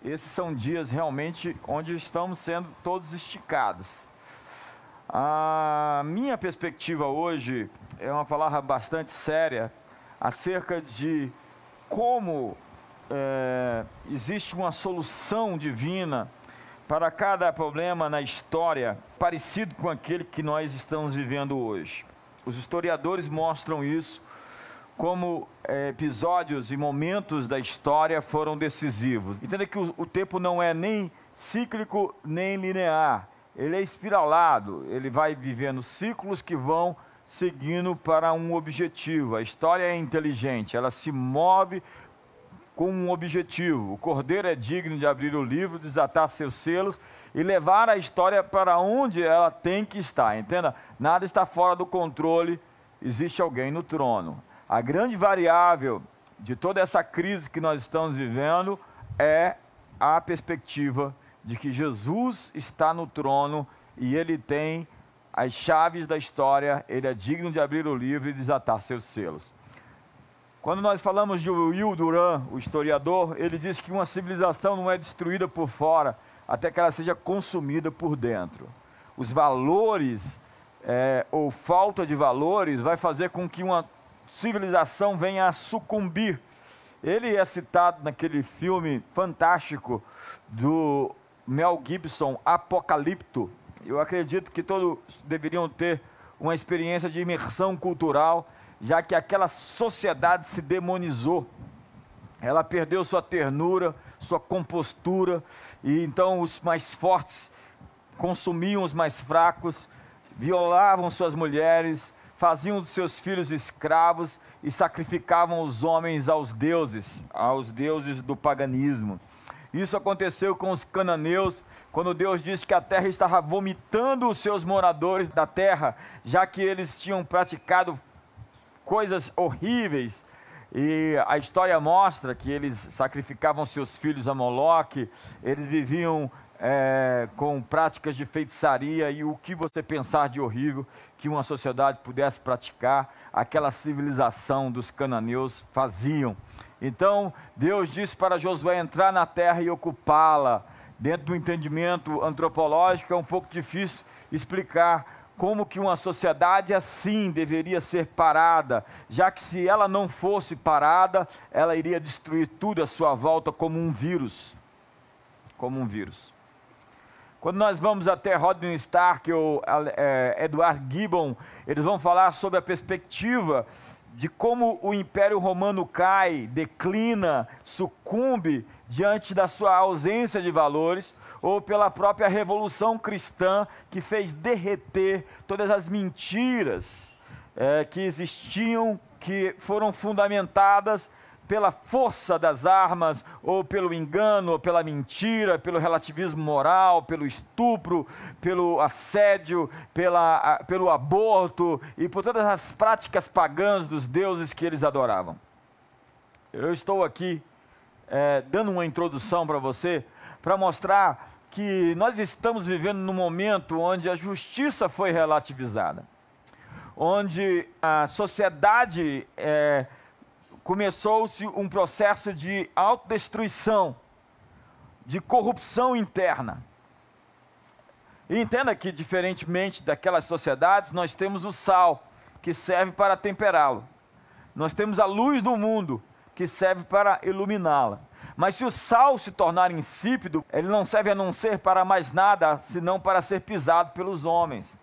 esses são dias realmente onde estamos sendo todos esticados. A minha perspectiva hoje é uma palavra bastante séria acerca de como existe uma solução divina para cada problema na história, parecido com aquele que nós estamos vivendo hoje. Os historiadores mostram isso, como episódios e momentos da história foram decisivos. Entenda que o tempo não é nem cíclico, nem linear. Ele é espiralado, ele vai vivendo ciclos que vão seguindo para um objetivo. A história é inteligente, ela se move com um objetivo. O cordeiro é digno de abrir o livro, desatar seus selos e levar a história para onde ela tem que estar. Entenda? Nada está fora do controle, existe alguém no trono. A grande variável de toda essa crise que nós estamos vivendo é a perspectiva de que Jesus está no trono e Ele tem as chaves da história, Ele é digno de abrir o livro e desatar seus selos. Quando nós falamos de Will Durant, o historiador, ele diz que uma civilização não é destruída por fora, até que ela seja consumida por dentro. Os valores, ou falta de valores, vai fazer com que uma civilização venha a sucumbir. Ele é citado naquele filme fantástico do Mel Gibson, Apocalipto. Eu acredito que todos deveriam ter uma experiência de imersão cultural, já que aquela sociedade se demonizou. Ela perdeu sua ternura, sua compostura, e então os mais fortes consumiam os mais fracos, violavam suas mulheres, faziam dos seus filhos escravos e sacrificavam os homens aos deuses do paganismo. Isso aconteceu com os cananeus, quando Deus disse que a terra estava vomitando os seus moradores da terra, já que eles tinham praticado coisas horríveis. E a história mostra que eles sacrificavam seus filhos a Moloque, eles viviam com práticas de feitiçaria, e o que você pensar de horrível que uma sociedade pudesse praticar, aquela civilização dos cananeus faziam. Então Deus disse para Josué entrar na terra e ocupá-la. Dentro do entendimento antropológico é um pouco difícil explicar como que uma sociedade assim deveria ser parada, já que se ela não fosse parada, ela iria destruir tudo à sua volta como um vírus. Como um vírus. Quando nós vamos até Rodney Stark ou Edward Gibbon, eles vão falar sobre a perspectiva de como o Império Romano cai, declina, sucumbe diante da sua ausência de valores, ou pela própria Revolução Cristã, que fez derreter todas as mentiras que existiam, que foram fundamentadas pela força das armas, ou pelo engano, ou pela mentira, pelo relativismo moral, pelo estupro, pelo assédio, pelo aborto, e por todas as práticas pagãs dos deuses que eles adoravam. Eu estou aqui dando uma introdução para você, para mostrar que nós estamos vivendo num momento onde a justiça foi relativizada, onde a sociedade começou-se um processo de autodestruição, de corrupção interna. E entenda que, diferentemente daquelas sociedades, nós temos o sal, que serve para temperá-lo. Nós temos a luz do mundo, que serve para iluminá-la. Mas se o sal se tornar insípido, ele não serve a não ser para mais nada, senão para ser pisado pelos homens.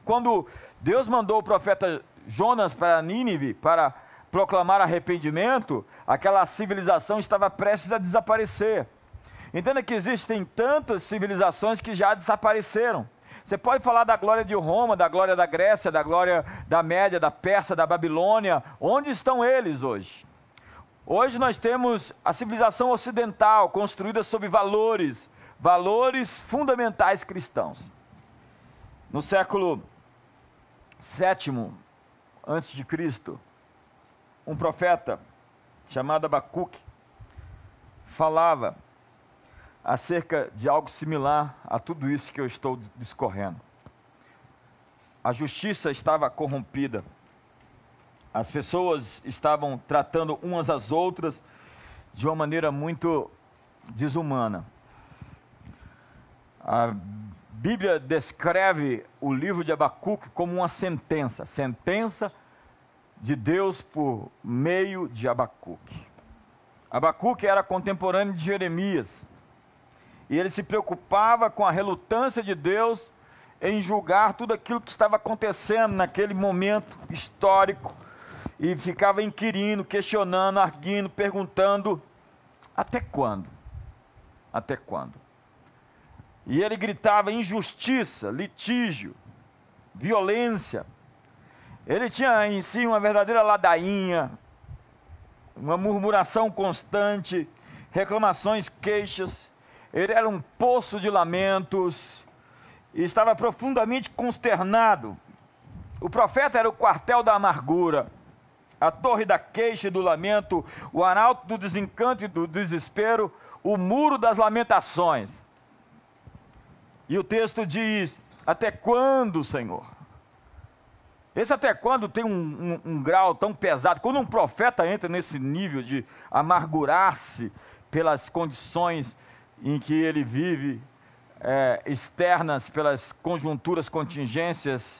Quando Deus mandou o profeta Jonas para Nínive, para proclamar arrependimento, aquela civilização estava prestes a desaparecer. Entenda que existem tantas civilizações que já desapareceram. Você pode falar da glória de Roma, da glória da Grécia, da glória da Média, da Pérsia, da Babilônia. Onde estão eles hoje? Hoje nós temos a civilização ocidental construída sobre valores fundamentais cristãos. No século VII a.C., um profeta chamado Abacuque falava acerca de algo similar a tudo isso que eu estou discorrendo. A justiça estava corrompida, as pessoas estavam tratando umas às outras de uma maneira muito desumana. A Bíblia descreve o livro de Abacuque como uma sentença de Deus por meio de Abacuque. Abacuque era contemporâneo de Jeremias, e ele se preocupava com a relutância de Deus em julgar tudo aquilo que estava acontecendo naquele momento histórico, e ficava inquirindo, questionando, arguindo, perguntando: até quando? Até quando? E ele gritava injustiça, litígio, violência. Ele tinha em si uma verdadeira ladainha, uma murmuração constante, reclamações, queixas. Ele era um poço de lamentos e estava profundamente consternado. O profeta era o quartel da amargura, a torre da queixa e do lamento, o arauto do desencanto e do desespero, o muro das lamentações. E o texto diz: até quando, Senhor? Esse até quando tem um grau tão pesado. Quando um profeta entra nesse nível de amargurar-se pelas condições em que ele vive, externas, pelas conjunturas, contingências,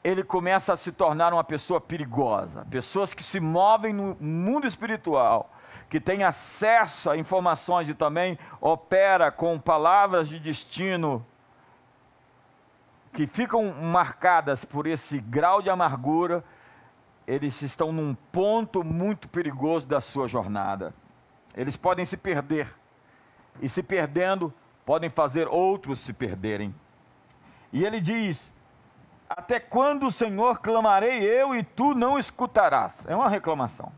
ele começa a se tornar uma pessoa perigosa. Pessoas que se movem no mundo espiritual, que têm acesso a informações e também opera com palavras de destino, que ficam marcadas por esse grau de amargura, eles estão num ponto muito perigoso da sua jornada. Eles podem se perder, e se perdendo, podem fazer outros se perderem. E ele diz: até quando, Senhor, clamarei eu e tu não escutarás? É uma reclamação.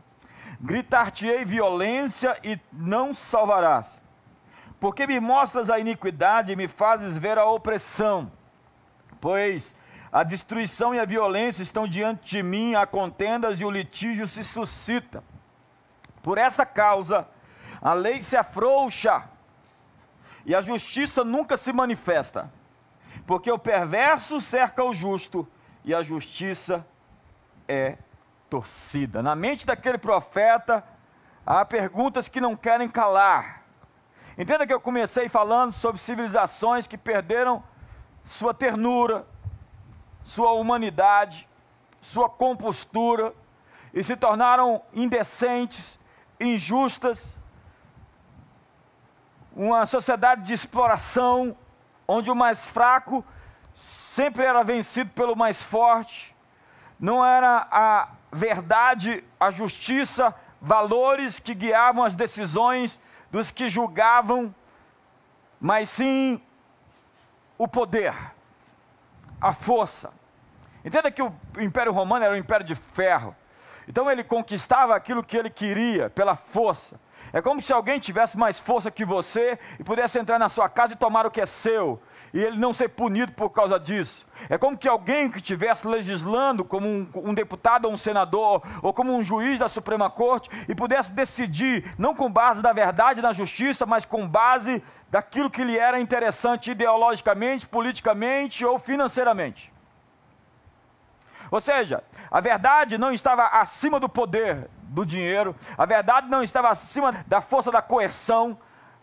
Gritar-te-ei violência e não salvarás, porque me mostras a iniquidade e me fazes ver a opressão. Pois a destruição e a violência estão diante de mim, há contendas e o litígio se suscita. Por essa causa, a lei se afrouxa e a justiça nunca se manifesta. Porque o perverso cerca o justo e a justiça é torcida. Na mente daquele profeta, há perguntas que não querem calar. Entenda que eu comecei falando sobre civilizações que perderam sua ternura, sua humanidade, sua compostura, e se tornaram indecentes, injustas, uma sociedade de exploração, onde o mais fraco sempre era vencido pelo mais forte. Não era a verdade, a justiça, valores que guiavam as decisões dos que julgavam, mas sim o poder, a força. Entenda que o Império Romano era um império de ferro. Então ele conquistava aquilo que ele queria pela força. É como se alguém tivesse mais força que você e pudesse entrar na sua casa e tomar o que é seu, e ele não ser punido por causa disso. É como que alguém que estivesse legislando como um deputado ou um senador, ou como um juiz da Suprema Corte, e pudesse decidir, não com base da verdade e da justiça, mas com base daquilo que lhe era interessante ideologicamente, politicamente ou financeiramente. Ou seja, a verdade não estava acima do poder do dinheiro, a verdade não estava acima da força da coerção,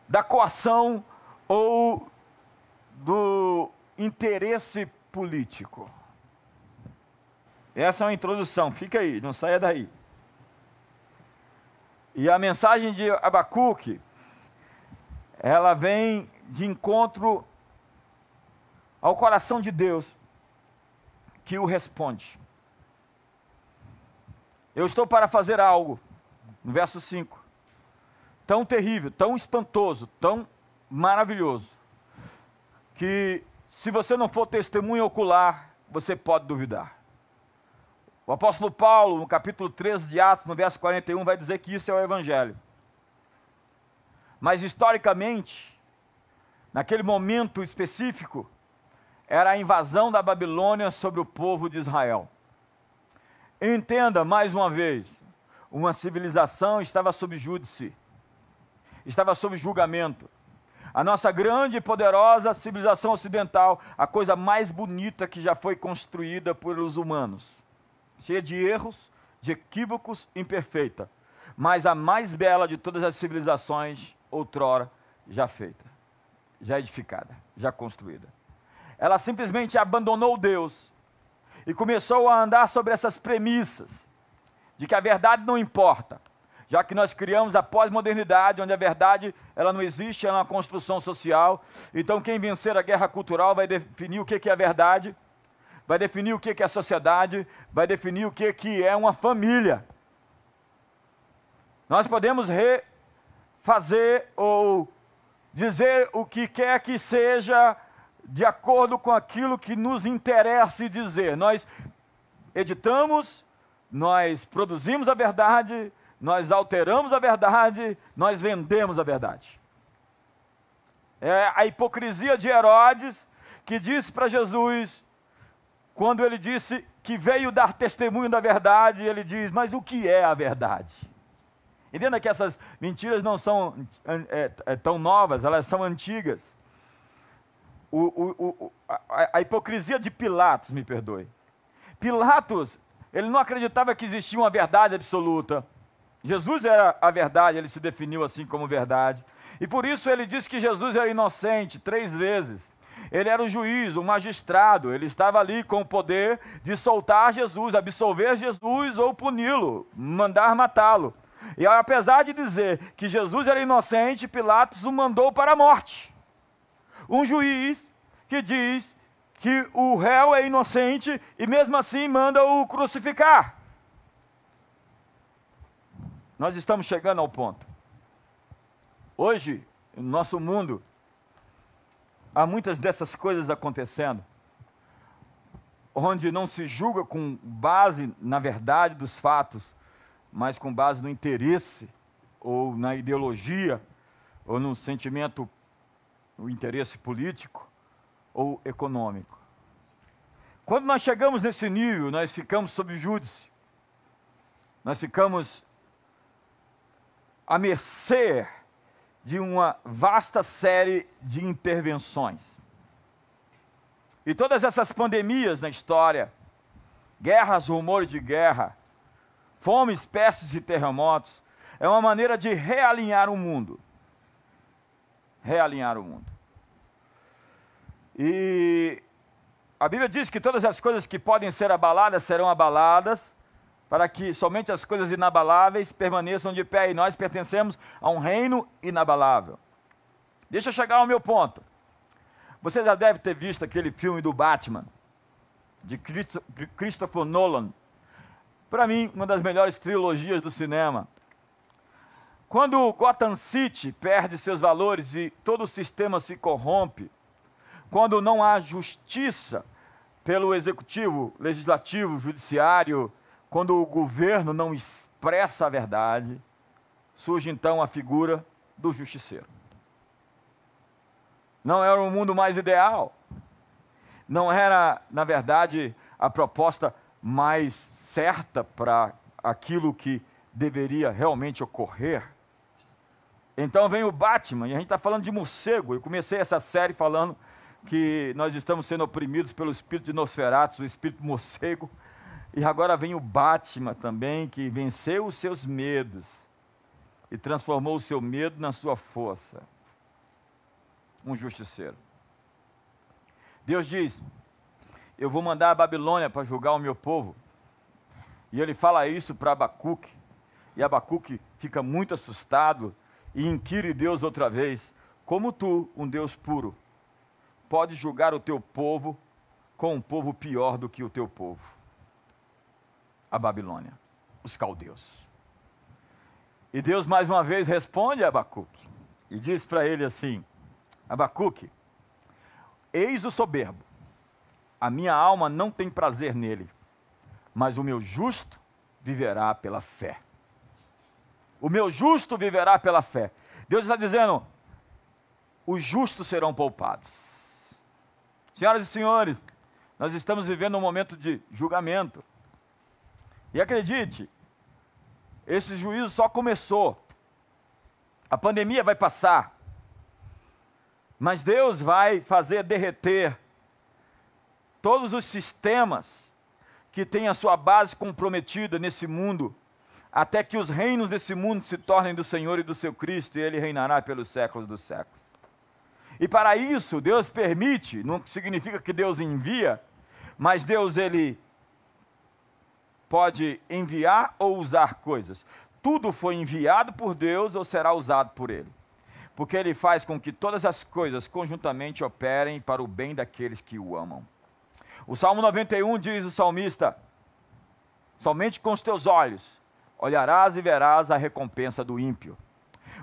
da coação ou do interesse político. Essa é uma introdução, fica aí, não saia daí. E a mensagem de Abacuque, ela vem de encontro ao coração de Deus, que o responde. Eu estou para fazer algo, no verso 5, tão terrível, tão espantoso, tão maravilhoso, que se você não for testemunha ocular, você pode duvidar. O apóstolo Paulo, no capítulo 13 de Atos, no verso 41, vai dizer que isso é o Evangelho. Mas historicamente, naquele momento específico, era a invasão da Babilônia sobre o povo de Israel. Entenda mais uma vez, uma civilização estava sob júdice, estava sob julgamento. A nossa grande e poderosa civilização ocidental, a coisa mais bonita que já foi construída pelos humanos, cheia de erros, de equívocos, imperfeita, mas a mais bela de todas as civilizações outrora já feita, já edificada, já construída. Ela simplesmente abandonou Deus e começou a andar sobre essas premissas de que a verdade não importa, já que nós criamos a pós-modernidade, onde a verdade ela não existe, ela é uma construção social. Então quem vencer a guerra cultural vai definir o que é a verdade, vai definir o que é a sociedade, vai definir o que é uma família. Nós podemos refazer ou dizer o que quer que seja de acordo com aquilo que nos interessa dizer. Nós editamos, nós produzimos a verdade, nós alteramos a verdade, nós vendemos a verdade. É a hipocrisia de Herodes, que disse para Jesus, quando ele disse que veio dar testemunho da verdade, ele diz, mas o que é a verdade? Entenda que essas mentiras não são tão novas, elas são antigas. A hipocrisia de Pilatos, me perdoe. Pilatos, ele não acreditava que existia uma verdade absoluta. Jesus era a verdade, ele se definiu assim como verdade. E por isso ele disse que Jesus era inocente 3 vezes. Ele era o juiz, o magistrado, ele estava ali com o poder de soltar Jesus, absolver Jesus ou puni-lo, mandar matá-lo. E apesar de dizer que Jesus era inocente, Pilatos o mandou para a morte. Um juiz que diz que o réu é inocente e mesmo assim manda o crucificar. Nós estamos chegando ao ponto. Hoje, no nosso mundo, há muitas dessas coisas acontecendo, onde não se julga com base na verdade dos fatos, mas com base no interesse, ou na ideologia, ou no sentimento, no interesse político ou econômico. Quando nós chegamos nesse nível, nós ficamos sob júdice, nós ficamos à mercê de uma vasta série de intervenções. E todas essas pandemias na história, guerras, rumores de guerra, fomes, pestes e terremotos, é uma maneira de realinhar o mundo. Realinhar o mundo. E a Bíblia diz que todas as coisas que podem ser abaladas serão abaladas, para que somente as coisas inabaláveis permaneçam de pé, e nós pertencemos a um reino inabalável. Deixa eu chegar ao meu ponto. Você já deve ter visto aquele filme do Batman, de Christopher Nolan. Para mim, uma das melhores trilogias do cinema. Quando Gotham City perde seus valores e todo o sistema se corrompe, quando não há justiça pelo executivo, legislativo, judiciário, quando o governo não expressa a verdade, surge então a figura do justiceiro. Não era um mundo mais ideal, não era, na verdade, a proposta mais certa para aquilo que deveria realmente ocorrer. Então vem o Batman, e a gente está falando de morcego. Eu comecei essa série falando que nós estamos sendo oprimidos pelo espírito de Nosferatu, o espírito morcego. E agora vem o Batman também, que venceu os seus medos e transformou o seu medo na sua força. Um justiceiro. Deus diz, eu vou mandar a Babilônia para julgar o meu povo. E ele fala isso para Abacuque. E Abacuque fica muito assustado e inquire Deus outra vez. Como tu, um Deus puro, pode julgar o teu povo com um povo pior do que o teu povo? A Babilônia, os caldeus. E Deus mais uma vez responde a Abacuque e diz para ele assim, Abacuque, eis o soberbo, a minha alma não tem prazer nele, mas o meu justo viverá pela fé. O meu justo viverá pela fé. Deus está dizendo, os justos serão poupados. Senhoras e senhores, nós estamos vivendo um momento de julgamento. E acredite, esse juízo só começou. A pandemia vai passar. Mas Deus vai fazer derreter todos os sistemas que têm a sua base comprometida nesse mundo, até que os reinos desse mundo se tornem do Senhor e do seu Cristo, e Ele reinará pelos séculos dos séculos. E para isso, Deus permite, não significa que Deus envia, mas Deus, Ele pode enviar ou usar coisas. Tudo foi enviado por Deus ou será usado por Ele. Porque Ele faz com que todas as coisas conjuntamente operem para o bem daqueles que o amam. O Salmo 91 diz o salmista: somente com os teus olhos olharás e verás a recompensa do ímpio.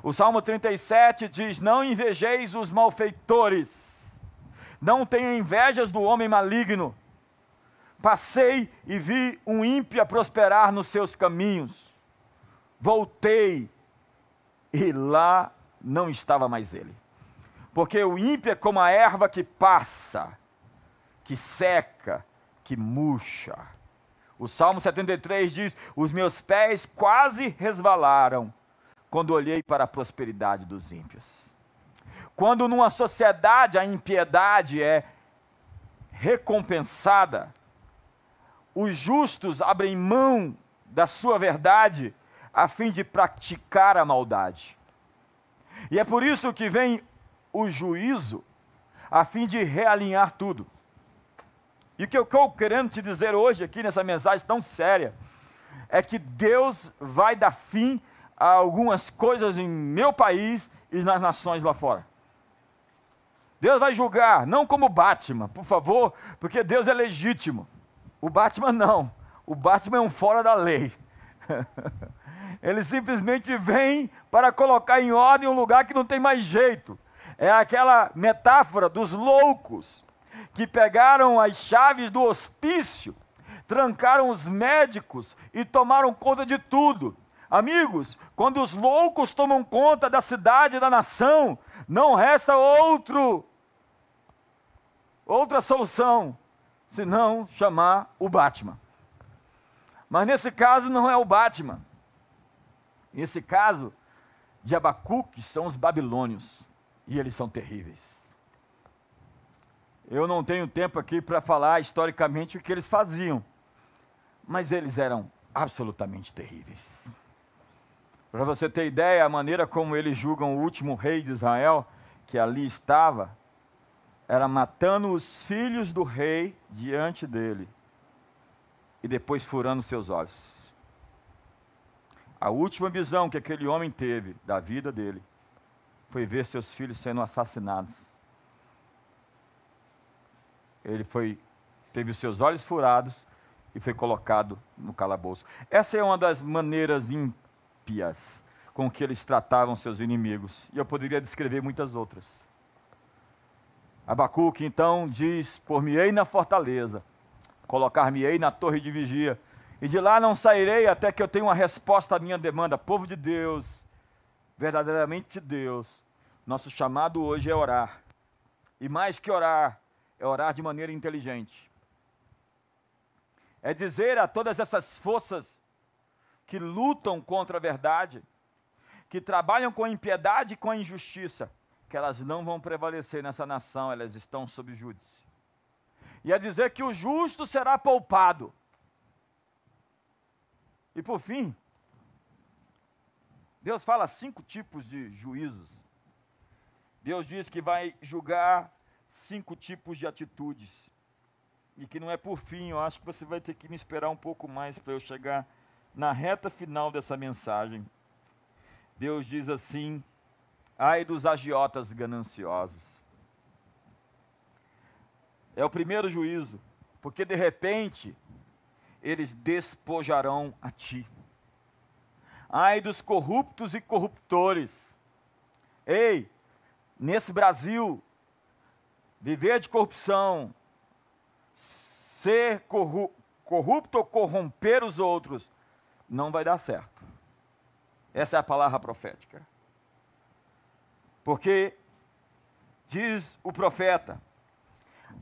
O Salmo 37 diz: não invejeis os malfeitores, não tenha invejas do homem maligno. Passei e vi um ímpio a prosperar nos seus caminhos. Voltei e lá não estava mais ele. Porque o ímpio é como a erva que passa, que seca, que murcha. O Salmo 73 diz: os meus pés quase resvalaram quando olhei para a prosperidade dos ímpios. Quando numa sociedade a impiedade é recompensada, os justos abrem mão da sua verdade a fim de praticar a maldade. E é por isso que vem o juízo, a fim de realinhar tudo. E o que eu estou querendo te dizer hoje aqui nessa mensagem tão séria, é que Deus vai dar fim a algumas coisas em meu país e nas nações lá fora. Deus vai julgar, não como Batman, por favor, porque Deus é legítimo. O Batman não, o Batman é um fora da lei. Ele simplesmente vem para colocar em ordem um lugar que não tem mais jeito. É aquela metáfora dos loucos que pegaram as chaves do hospício, trancaram os médicos e tomaram conta de tudo. Amigos, quando os loucos tomam conta da cidade e da nação, não resta outra solução, senão chamar o Batman. Mas nesse caso não é o Batman. Nesse caso de Abacuque são os babilônios, e eles são terríveis. Eu não tenho tempo aqui para falar historicamente o que eles faziam, mas eles eram absolutamente terríveis. Para você ter ideia, a maneira como eles julgam o último rei de Israel, que ali estava, era matando os filhos do rei diante dele, e depois furando seus olhos. A última visão que aquele homem teve da vida dele foi ver seus filhos sendo assassinados. Ele teve os seus olhos furados e foi colocado no calabouço. Essa é uma das maneiras ímpias com que eles tratavam seus inimigos. E eu poderia descrever muitas outras. Abacuque então diz: por-me-ei na fortaleza, colocar-me-ei na torre de vigia, e de lá não sairei até que eu tenha uma resposta à minha demanda. Povo de Deus, verdadeiramente de Deus, nosso chamado hoje é orar. E mais que orar, é orar de maneira inteligente. É dizer a todas essas forças que lutam contra a verdade, que trabalham com a impiedade e com a injustiça, que elas não vão prevalecer nessa nação, elas estão sob júdice. E é dizer que o justo será poupado. E por fim, Deus fala 5 tipos de juízos. Deus diz que vai julgar 5 tipos de atitudes. E que não é por fim, eu acho que você vai ter que me esperar um pouco mais para eu chegar na reta final dessa mensagem. Deus diz assim: ai dos agiotas gananciosos. É o primeiro juízo, porque de repente eles despojarão a ti. Ai dos corruptos e corruptores. Ei, nesse Brasil, viver de corrupção, ser corrupto ou corromper os outros, não vai dar certo. Essa é a palavra profética. Porque, diz o profeta,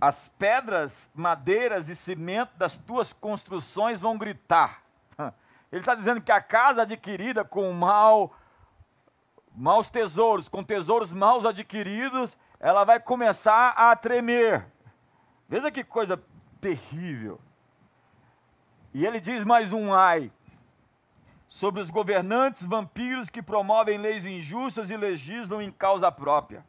as pedras, madeiras e cimento das tuas construções vão gritar. Ele está dizendo que a casa adquirida com maus tesouros, com tesouros maus adquiridos, ela vai começar a tremer. Veja que coisa terrível. E ele diz mais um ai. sobre os governantes vampiros que promovem leis injustas e legislam em causa própria.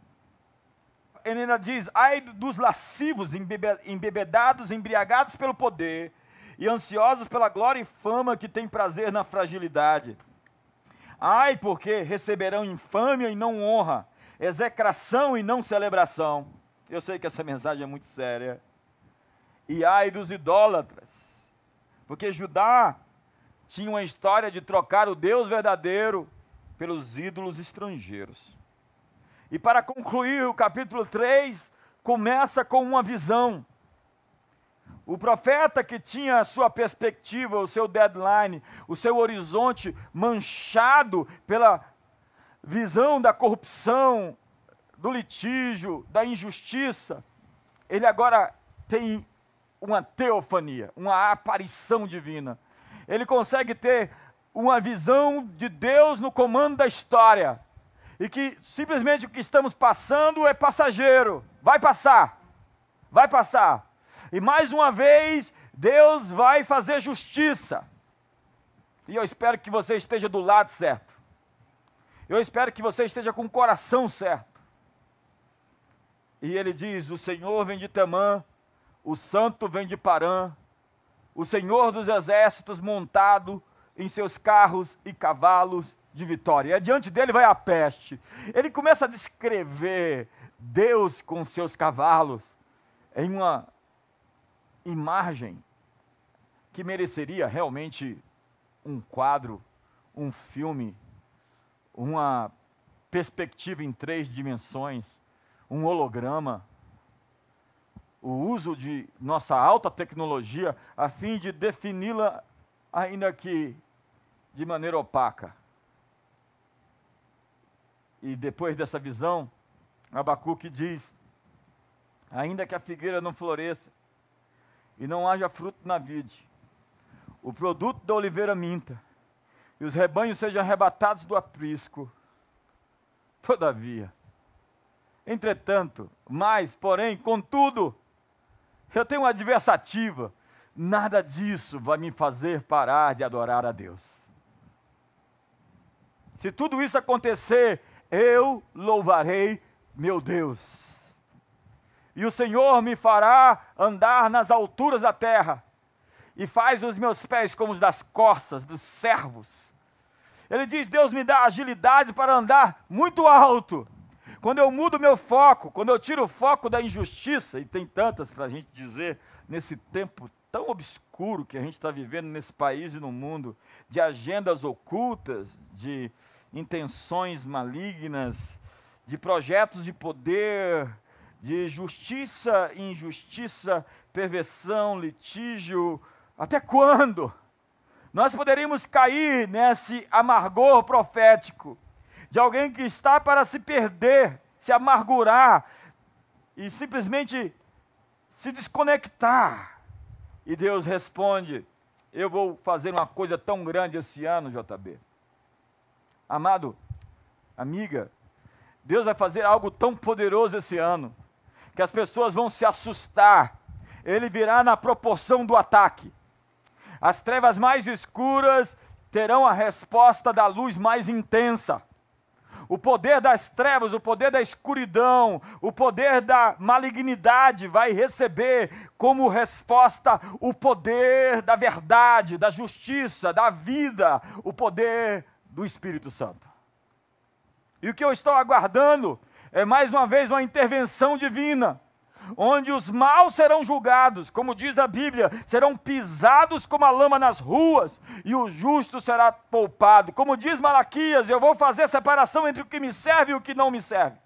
Ele ainda diz: ai dos lascivos, embebedados, embriagados pelo poder e ansiosos pela glória e fama, que têm prazer na fragilidade. Ai, porque receberão infâmia e não honra, execração e não celebração. Eu sei que essa mensagem é muito séria. E ai dos idólatras, porque Judá tinha uma história de trocar o Deus verdadeiro pelos ídolos estrangeiros. E para concluir, o capítulo 3 começa com uma visão. O profeta, que tinha a sua perspectiva, o seu deadline, o seu horizonte manchado pela visão da corrupção, do litígio, da injustiça, ele agora tem uma teofania, uma aparição divina. Ele consegue ter uma visão de Deus no comando da história, e que simplesmente o que estamos passando é passageiro, vai passar, vai passar. E mais uma vez, Deus vai fazer justiça. E eu espero que você esteja do lado certo. Eu espero que você esteja com o coração certo. E ele diz: o Senhor vem de Temã, o Santo vem de Parã, o Senhor dos exércitos montado em seus carros e cavalos de vitória. E adiante dele vai a peste. Ele começa a descrever Deus com seus cavalos em uma imagem que mereceria realmente um quadro, um filme, uma perspectiva em 3 dimensões, um holograma, o uso de nossa alta tecnologia a fim de defini-la, ainda que de maneira opaca. E depois dessa visão, Abacuque diz: ainda que a figueira não floresça e não haja fruto na vide, o produto da oliveira minta, e os rebanhos sejam arrebatados do aprisco, todavia, entretanto, mas, porém, contudo, eu tenho uma adversativa: nada disso vai me fazer parar de adorar a Deus. Se tudo isso acontecer, eu louvarei meu Deus. E o Senhor me fará andar nas alturas da terra, e faz os meus pés como os das corças dos servos. Ele diz: Deus me dá agilidade para andar muito alto. Quando eu mudo meu foco, quando eu tiro o foco da injustiça, e tem tantas para a gente dizer nesse tempo tão obscuro que a gente está vivendo nesse país e no mundo, de agendas ocultas, de intenções malignas, de projetos de poder, de justiça e injustiça, perversão, litígio. Até quando nós poderíamos cair nesse amargor profético de alguém que está para se perder, se amargurar e simplesmente se desconectar? E Deus responde: eu vou fazer uma coisa tão grande esse ano, JB. Amado, amiga, Deus vai fazer algo tão poderoso esse ano, que as pessoas vão se assustar. Ele virá na proporção do ataque. As trevas mais escuras terão a resposta da luz mais intensa. O poder das trevas, o poder da escuridão, o poder da malignidade vai receber como resposta o poder da verdade, da justiça, da vida, o poder do Espírito Santo. E o que eu estou aguardando é mais uma vez uma intervenção divina, onde os maus serão julgados, como diz a Bíblia, serão pisados como a lama nas ruas, e o justo será poupado. Como diz Malaquias: eu vou fazer separação entre o que me serve e o que não me serve.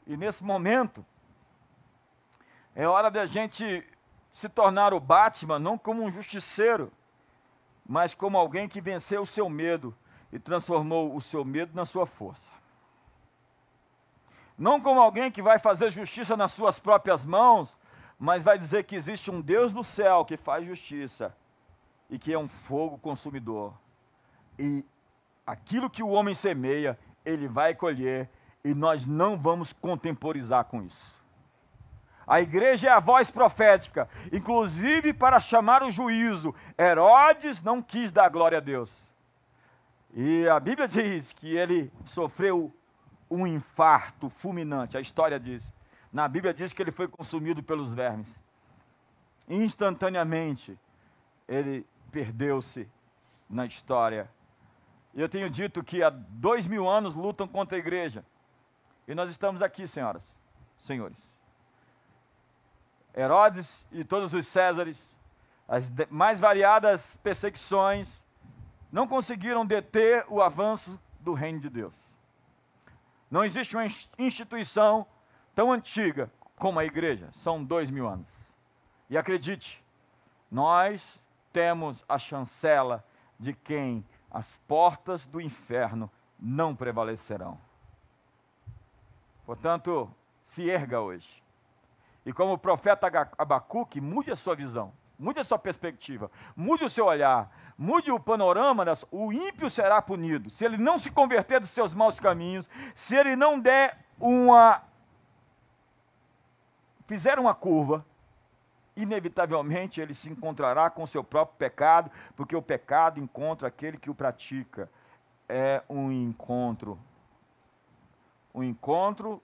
E nesse momento, é hora de a gente se tornar o Batman, não como um justiceiro, mas como alguém que venceu o seu medo e transformou o seu medo na sua força. Não como alguém que vai fazer justiça nas suas próprias mãos, mas vai dizer que existe um Deus do céu que faz justiça e que é um fogo consumidor. E aquilo que o homem semeia, ele vai colher, e nós não vamos contemporizar com isso. A igreja é a voz profética, inclusive para chamar o juízo. Herodes não quis dar glória a Deus. E a Bíblia diz que ele sofreu um infarto fulminante. A história diz. Na Bíblia diz que ele foi consumido pelos vermes. Instantaneamente, ele perdeu-se na história. E eu tenho dito que há 2000 anos lutam contra a igreja. E nós estamos aqui, senhoras, senhores. Herodes e todos os Césares, as mais variadas perseguições, não conseguiram deter o avanço do reino de Deus. Não existe uma instituição tão antiga como a igreja. São 2000 anos. E acredite, nós temos a chancela de quem as portas do inferno não prevalecerão. Portanto, se erga hoje. E como o profeta Abacuque, mude a sua visão, mude a sua perspectiva, mude o seu olhar, mude o panorama. O ímpio será punido. Se ele não se converter dos seus maus caminhos, se ele não fizer uma curva, inevitavelmente ele se encontrará com o seu próprio pecado, porque o pecado encontra aquele que o pratica. É um encontro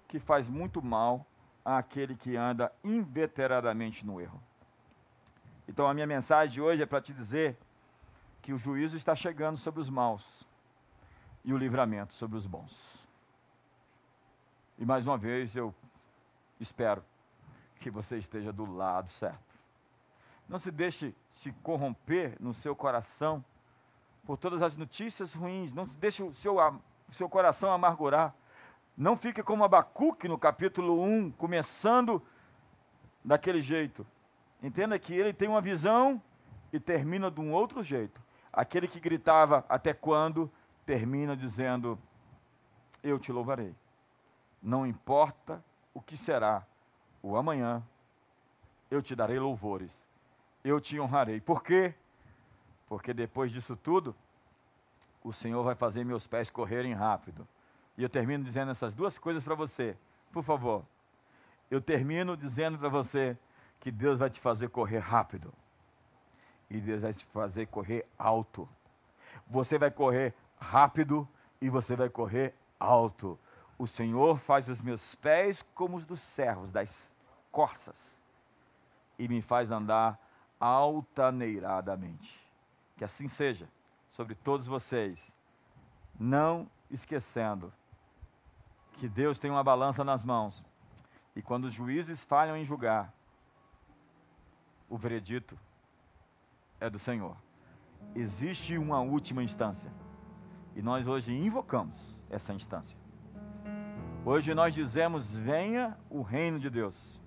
que faz muito mal àquele que anda inveteradamente no erro. Então a minha mensagem de hoje é para te dizer que o juízo está chegando sobre os maus e o livramento sobre os bons. E mais uma vez eu espero que você esteja do lado certo. Não se deixe se corromper no seu coração por todas as notícias ruins. Não se deixe o seu coração amargurar. Não fique como Abacuque no capítulo 1, começando daquele jeito. Entenda que ele tem uma visão e termina de um outro jeito. Aquele que gritava até quando, termina dizendo, eu te louvarei. Não importa o que será o amanhã, eu te darei louvores. Eu te honrarei. Por quê? Porque depois disso tudo, o Senhor vai fazer meus pés correrem rápido. E eu termino dizendo essas duas coisas para você. Por favor. Eu termino dizendo para você que Deus vai te fazer correr rápido. E Deus vai te fazer correr alto. Você vai correr rápido e você vai correr alto. O Senhor faz os meus pés como os dos servos, das corças. E me faz andar altaneiradamente. Que assim seja sobre todos vocês. Não esquecendo que Deus tem uma balança nas mãos. E quando os juízes falham em julgar, o veredito é do Senhor. Existe uma última instância. E nós hoje invocamos essa instância. Hoje nós dizemos, venha o reino de Deus.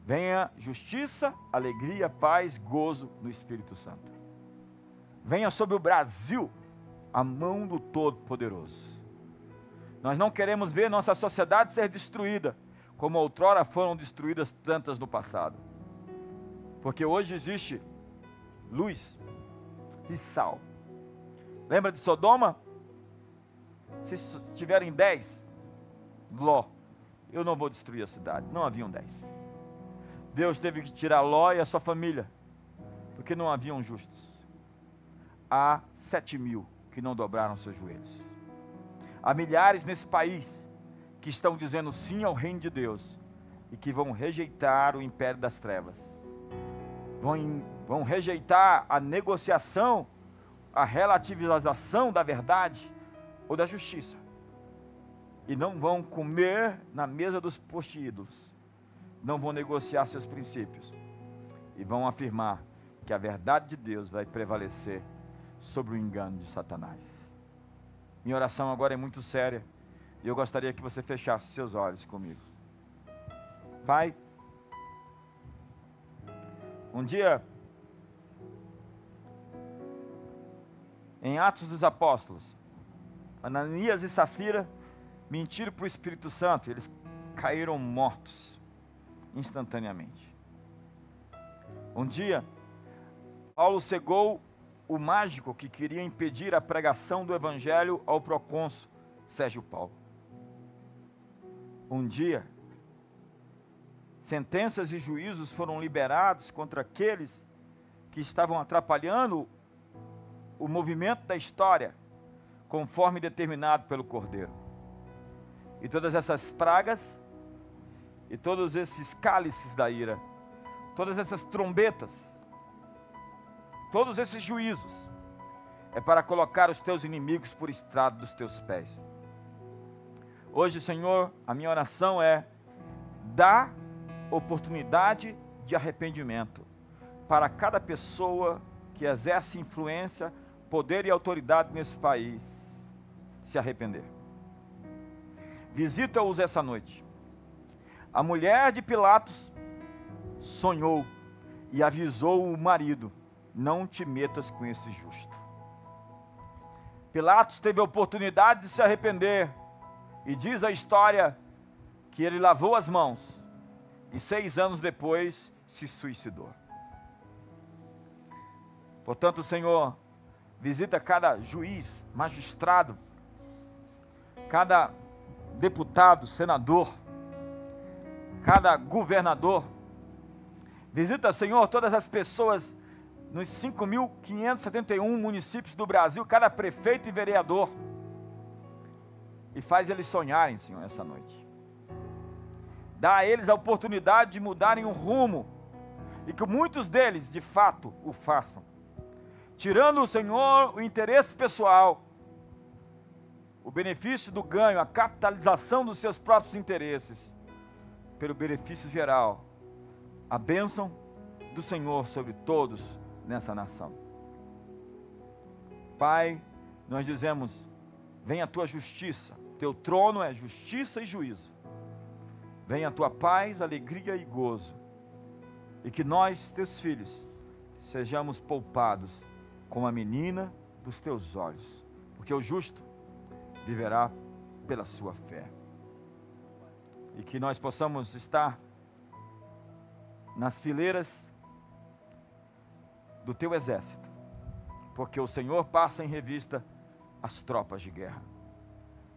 Venha justiça, alegria, paz, gozo no Espírito Santo. Venha sobre o Brasil a mão do Todo-Poderoso. Nós não queremos ver nossa sociedade ser destruída, como outrora foram destruídas tantas no passado. Porque hoje existe luz e sal. Lembra de Sodoma? Se tiverem 10, Ló, eu não vou destruir a cidade. Não haviam 10. Deus teve que tirar Ló e a sua família, porque não haviam justos. Há 7.000 que não dobraram seus joelhos. Há milhares nesse país que estão dizendo sim ao reino de Deus e que vão rejeitar o império das trevas. Vão rejeitar a negociação, a relativização da verdade ou da justiça. E não vão comer na mesa dos poste-ídolos. Não vão negociar seus princípios. E vão afirmar que a verdade de Deus vai prevalecer sobre o engano de Satanás. Minha oração agora é muito séria. E eu gostaria que você fechasse seus olhos comigo. Pai, um dia, em Atos dos Apóstolos, Ananias e Safira mentiram para o Espírito Santo. Eles caíram mortos instantaneamente. Um dia, Paulo cegou o mágico que queria impedir a pregação do evangelho ao procônsul Sérgio Paulo. Um dia, sentenças e juízos foram liberados contra aqueles que estavam atrapalhando o movimento da história, conforme determinado pelo Cordeiro. E todas essas pragas, e todos esses cálices da ira, todas essas trombetas, todos esses juízos, é para colocar os teus inimigos por estrado dos teus pés. Hoje, Senhor, a minha oração é: dá oportunidade de arrependimento para cada pessoa que exerce influência, poder e autoridade nesse país se arrepender. Visita-os essa noite. A mulher de Pilatos sonhou e avisou o marido: não te metas com esse justo. Pilatos teve a oportunidade de se arrepender, e diz a história que ele lavou as mãos e 6 anos depois se suicidou. Portanto, Senhor, visita cada juiz, magistrado, cada deputado, senador, cada governador. Visita, Senhor, todas as pessoas nos 5.571 municípios do Brasil, cada prefeito e vereador, e faz eles sonharem, Senhor, essa noite. Dá a eles a oportunidade de mudarem o rumo, e que muitos deles, de fato, o façam, tirando, Senhor, o interesse pessoal, o benefício do ganho, a capitalização dos seus próprios interesses, pelo benefício geral, a bênção do Senhor sobre todos nessa nação. Pai, nós dizemos: venha a tua justiça, teu trono é justiça e juízo. Venha a tua paz, alegria e gozo, e que nós, teus filhos, sejamos poupados como a menina dos teus olhos, porque o justo viverá pela sua fé. E que nós possamos estar nas fileiras do teu exército, porque o Senhor passa em revista as tropas de guerra.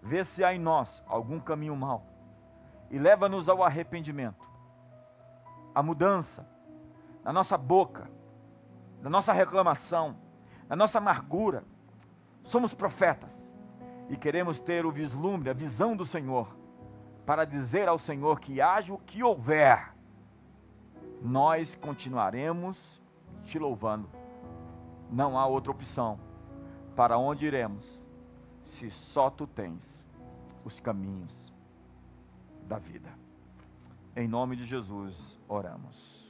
Vê se há em nós algum caminho mau e leva-nos ao arrependimento, à mudança na nossa boca, na nossa reclamação, na nossa amargura. Somos profetas e queremos ter o vislumbre, a visão do Senhor, para dizer ao Senhor que haja o que houver, nós continuaremos te louvando. Não há outra opção. Para onde iremos, se só tu tens os caminhos da vida? Em nome de Jesus oramos.